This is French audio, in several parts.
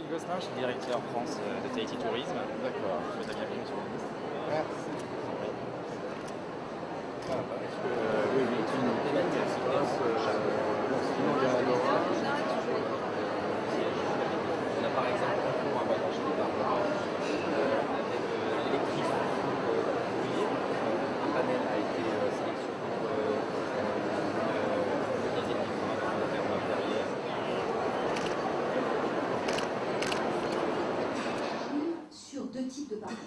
Philippe Gosselin, je suis directeur France de Tahiti Tourisme. D'accord. Je vous souhaite la bienvenue sur l'île. Merci. Parce que, oui, oui, c'est une thématique qui se passe, bon, sinon il y a l'orage. On a par exemple un cours à voyage qui part avec l'électricité d'Oulier. Un panel a été sélectionné pour réaliser le programme de faire derrière. Sur deux types de paramètres.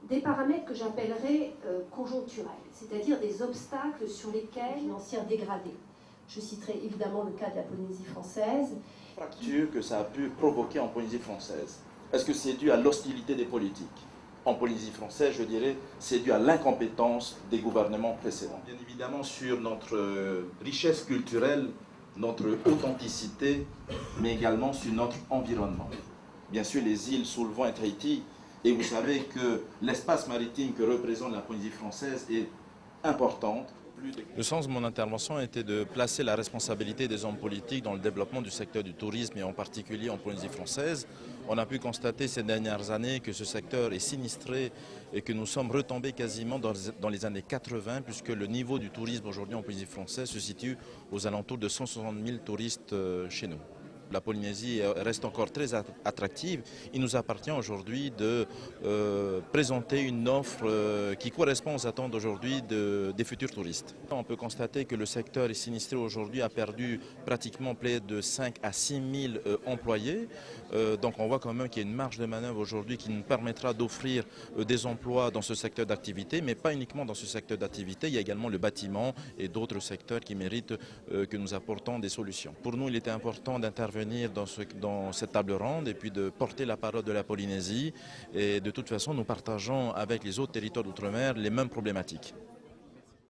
Des paramètres que j'appellerais conjoncturels, c'est-à-dire des obstacles sur lesquels financières dégradées. Je citerai évidemment le cas de la Polynésie française. Fracture que ça a pu provoquer en Polynésie française. Est-ce que c'est dû à l'hostilité des politiques? En Polynésie française, je dirais, c'est dû à l'incompétence des gouvernements précédents. Bien évidemment, sur notre richesse culturelle, notre authenticité, mais également sur notre environnement. Bien sûr, les îles sous le vent et Tahiti, et vous savez que l'espace maritime que représente la Polynésie française est importante. Le sens de mon intervention était de placer la responsabilité des hommes politiques dans le développement du secteur du tourisme et en particulier en Polynésie française. On a pu constater ces dernières années que ce secteur est sinistré et que nous sommes retombés quasiment dans les années 80 puisque le niveau du tourisme aujourd'hui en Polynésie française se situe aux alentours de 160 000 touristes chez nous. La Polynésie reste encore très attractive. Il nous appartient aujourd'hui de présenter une offre qui correspond aux attentes aujourd'hui des futurs touristes. On peut constater que le secteur est sinistré aujourd'hui, a perdu pratiquement près de 5 à 6 000 employés. Donc on voit quand même qu'il y a une marge de manœuvre aujourd'hui qui nous permettra d'offrir des emplois dans ce secteur d'activité, mais pas uniquement dans ce secteur d'activité. Il y a également le bâtiment et d'autres secteurs qui méritent que nous apportons des solutions. Pour nous, il était important d'intervenir dans cette table ronde et puis de porter la parole de la Polynésie. Et de toute façon, nous partageons avec les autres territoires d'outre-mer les mêmes problématiques.